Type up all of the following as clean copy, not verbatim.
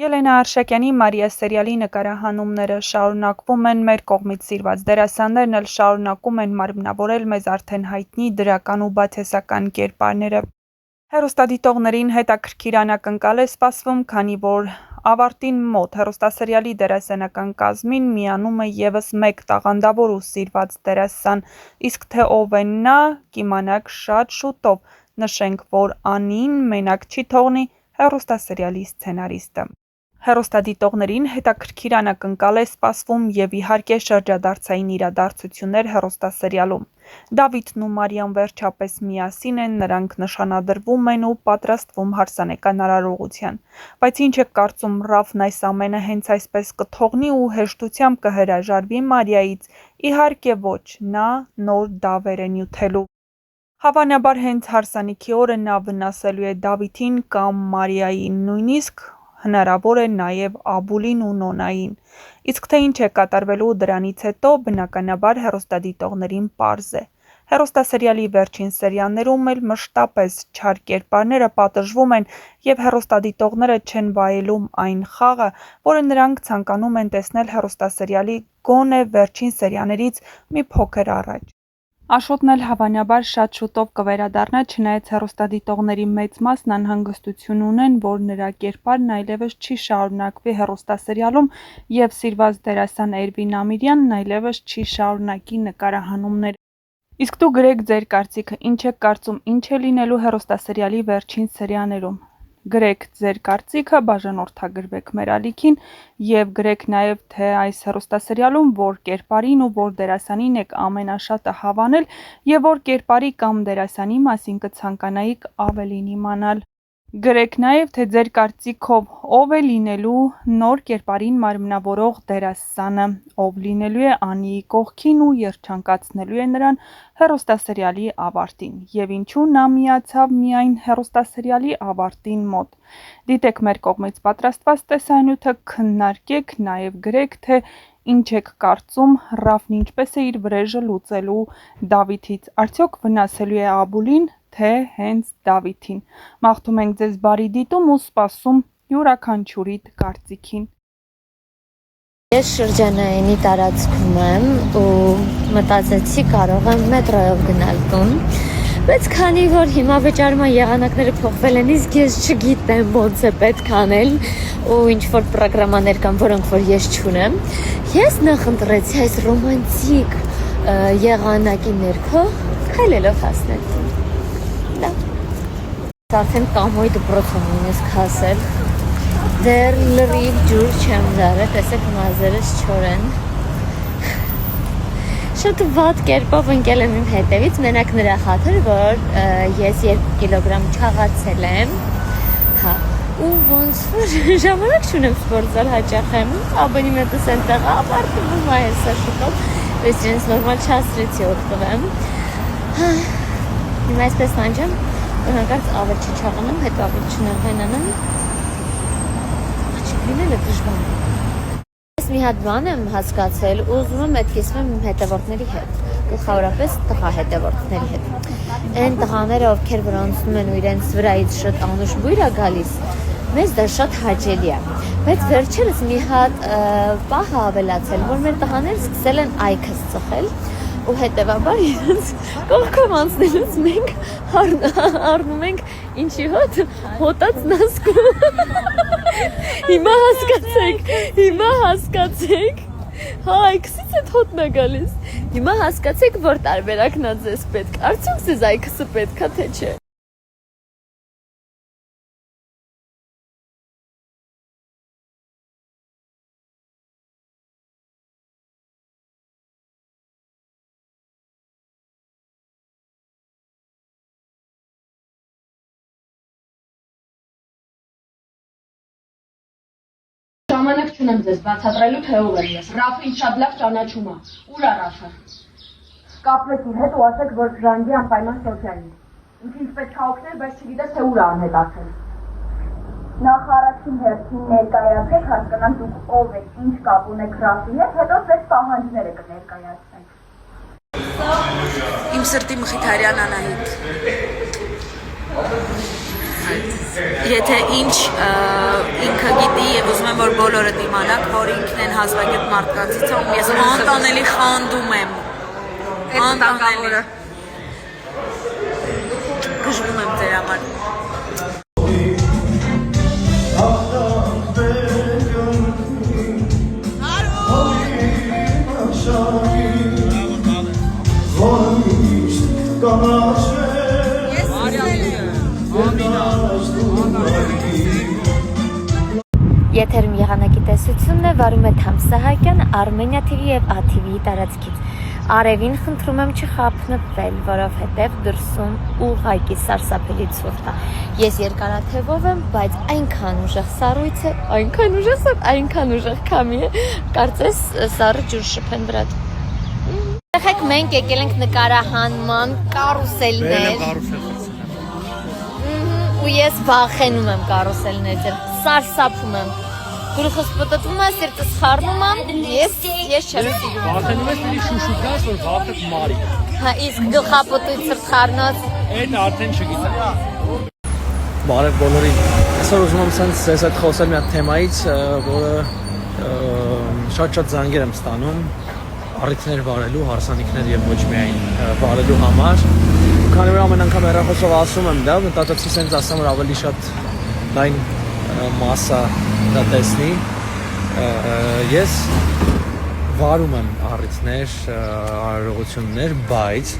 Ելենա Արշակյանի «Մարիա» սերիալի նկարահանումները շարունակվում են, մեր կողմից սիրված դերասաններն էլ շարունակում են մարմնավորել մեզ արդեն հայտնի դրական ու բացասական կերպարները։ Հեռուստադիտողներին հետաքրքիր անակնկալ է սպասվում, քանի որ ավարտին մոտ հեռուստասերիալի դերասանական կազմին միանում է ևս մեկ տաղանդավոր ու սիրված դերասան, իսկ թե ով է նա, կիմանաք շատ շուտով, նշենք, որ Անին մենակ չի թողնի հեռուստասերիալի սցենարիստը։ Հեռուստադիտողներին հետաքրքիր անակնկալ է սպասվում և իհարկե շրջադարձային իրադարձություններ հեռուստասերիալում։ Դավիթն ու Մարիան վերջապես միասին են, նրանք նշանադրվում են ու պատրաստվում հարսանեկան արարողության։ Բայց ինչ եք կարծում, Ռաֆն այս ամենը հենց այսպես կթողնի ու հեշտությամբ կհրաժարվի Մարիայից։ Իհարկե ոչ, նա նոր դավեր է նյութելու։ Հավանաբար հենց հարսանիքի օրը նա վնասելու է Դավիթին կամ Մարիային, նույնիսկ հնարավոր է նաև Աբուլին ու Նոնային։ Իսկ թե ինչ է կատարվելու դրանից հետո, բնականաբար հեռուստադիտողներին պարզ է։ Հեռուստասերիալի վերջին սերիաներում էլ մշտապես չար կերպարները պատժվում են և հեռուստադիտողները չեն վայելում այն խաղը, որը նրանք ցանկանում են տեսնել հեռուստասերիալի գոնե վերջին սերիաներից մի փոքր առաջ։ Աշոտն էլ հավանաբար շատ շուտով կվերադառնա, չնայած հեռուստադիտողների մեծ մասն անհանգստություն ունեն, որ նրա կերպարն այլևս չի շարունակվի հեռուստասերիալում և սիրված դերասան Էրվին Ամիրյանն այլևս չի շարունակի նկարահանումները։ Իսկ դուք գրեք ձեր կարծիքը, ինչ եք կարծում, ինչ է լինելու հեռուստասերիալի վերջին սերիաներում։ Գրեք ձեր կարծիքը, բաժանորդագրվեք մեր ալիքին և գրեք նաև, թե այս հեռուստասերիալում որ կերպարին ու որ դերասանին եք ամենաշատը հավանել և որ կերպարի կամ դերասանի մասին կցանկանայիք ավելին իմանալ։ Գրեք նաև, թե ձեր կարծիքով ով է լինելու նոր կերպարին մարմնավորող դերասանը, ով լինելու է Անիի կողքին ու երջանկացնելու է նրան հեռուստասերիալի ավարտին, և ինչու նա միացավ միայն հեռուստասերիալի ավարտին մոտ։ Դիտեք մեր կողմից պատրաստված տեսանյութը, քննարկեք, նաև գրեք, թե ինչ եք կարծում, Ռաֆն ինչպես է իր վրեժը լուծելու Դավիթից, արդյոք վնասելու է Աբուլին, թե հենց Դավիթին։ Մաղթում ենք ձեզ բարի դիտում ու սպասում յուրաքանչյուրիդ կարծիքին։ Ես շրջանայինի տարածքում եմ ու մտածեցի կարող եմ մետրոյով գնալ տուն, բայց քանի որ հիմա վճարման եղանակները փոխվել են, իսկ ես չգիտեմ ոնց է պետք անել ու ինչ-որ պրոգրամաներ կան, որոնք որ ես չունեմ, ես նախընտրեցի այս ռոմանտիկ եղանակի ներքո քայլելով հասնել տուն։ Դա արդեն կամոյ դպրոցում նույնիսկ հասել, դեռ լրիվ ջուր չեմ դարել, տեսեք մազերս չոր են, շատ վատ կերպով ընկել եմ իմ հետևից, մենակ նրա խաթր, որ ես 2 կիլոգրամ չաղացել եմ, ու ոնց որ ժամանակ չունեմ սպորտզալ հաճախեմ, աբոնի մետս ենտեղ ապարտվում այեսա շուտով, ես իրենց նորմալ չասրեցի օգտվեմ, հիմա այսպես նանջեմ, հանկարծ ավել չչաղանեմ, հետո ավել չնեղվենանեմ, լինել է դժվար։ Ես մի հատ բան եմ հասկացել, ուզում եմ այդքիսում եմ հետևորդների հետ, գլխավորապես տղա հետևորդների հետ։ Այն տղաները, ովքեր որ անցնում են ու իրենց վրայից շատ անուշ բույր է գալիս, մեզ դա շատ հաճելի է, բայց վերջերս մի հատ պահ է ավելացել, որ մեր տղաները սկսել են այքս ծխել ու հետևաբար իրենց կողքով անցնելուց մենք առնում ենք ինչի հոտ, հոտած նասկում։ Հիմա հասկացեք, հա այքսից էդ հոտն է գալիս, հիմա հասկացեք, որ տարբերակն է ձեզ պետք, արդյոք ձեզ այքսը պետք է, թե չէ։ Ժամանակ չունեմ ձեզ բացատրելու, թե ով եմ ես, Ռաֆը ինձ շատ լավ ճանաչում է, ուր է Ռաֆը։ Կապվեք իր հետ ու ասեք, որ ժանգի անպայման Սոֆիային, ինձ պետք է օգնել, բայց չգիտես, թե ուր է անհետացել։ Նախ առաջին հերթին ներկայացեք, հասկանանք դուք ով եք, ինչ կապ ունեք Ռաֆի հետ, հետո ձեր պահանջները կներկայացնենք։ Իմ սրտի Մխիթարյան Անահիտ։ Եթե ինչ ինքը գիտի և բոլորը դիմանաք, որ ինքն են հազվագետ մարդկանցից, ում ես անտանելի խանդում եմ։ Անտանելի։ Գժվում եմ ձեր համար։ Եթերում եղանակի տեսությունն է, վարում է Թամսահակյան, Armenia TV եւ ATV-ի տարածքից։ Արևին խնդրում եմ չխափնվել, որովհետեւ դրսում ուղղակի սարսափելի ցուրտ է։ Ես երկարաթևով եմ, բայց այնքան ուժեղ սառույց է, այնքան ուժեղ քամի է, կարծես սառը ջուր շփեն վրա։ Եղեք մենք եկել ենք նկարահանման կարուսելներ։ Ու ես վախենում եմ կարուսելներ, սարսափում եմ։ Գլուխս պտտվում է, սիրտս խառնում է, ես չեմ սիրում։ Վախենում ես մի շուշուկած, որ վախը մարի։ Հա, իսկ գլխապտույտ սրտ խառնած։ Այդ արդեն չգիտեմ։ Բարև բոլորին։ Այսօր ուզում եմ ձեզ հետ խոսել մի հատ թեմայից, որը շատ զանգեր եմ ստանում առիթներ վարելու, հարսանիքներ եւ ոչ միայն վարելու համար։ Քանի որ ամեն անգամ հեռախոսով ասում եմ դա, մտածեցի սենց ասեմ, որ ավելի շատ լայն մասա դա տեսնի։ Ես վարում եմ առիթներ, արարողություններ, բայց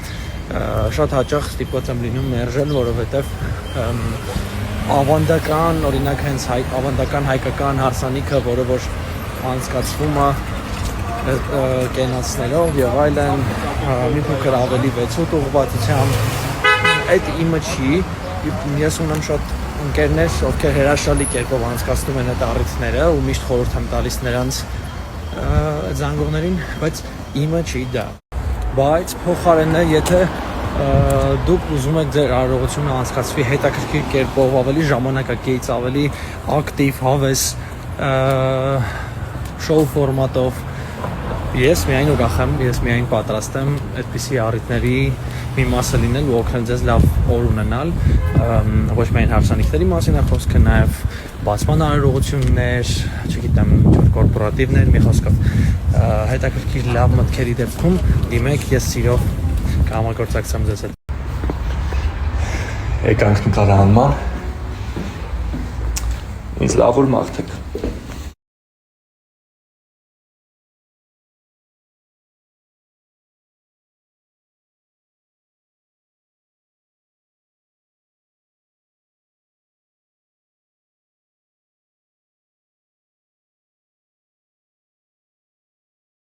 շատ հաճախ ստիպված եմ լինում մերժել, որովհետեւ ավանդական, օրինակ հենց ավանդական հայկական հարսանիքը, որը որ անցկացվում է կենացներով եւ այլն, մի փոքր ավելի 6-8 ուղղվածությամբ, այդ իմը չի, ես ունեմ շատ ընկերներ, ովքեր հրաշալի կերպով անցկացնում են այդ առիթները ու միշտ խորհուրդ եմ տալիս նրանց զանգողներին, բայց իմը չի դա։ Բայց փոխարենը, եթե դուք ուզում եք ձեր արարողությունը անցկացվի հետաքրքիր կերպով, ավելի ժամանակակից, ավելի ակտիվ, հավես շոու ֆորմատով, ես միայն ուրախ եմ, ես միայն պատրաստ եմ այդպիսի առիթների մի մասը լինել ու օգնել ձեզ լավ օր ունենալ, ոչ միայն հարսանիքների մասին է խոսքը, նաև բացման արարողություններ, չգիտեմ, կորպորատիվներ, մի խոսքով հետաքրքիր լավ մտքերի դեպքում դիմեք, ես սիրով կհամագործակցեմ ձեզ հետ։ Եկանք նկարահանման, ինձ լավ որ մաղթեք։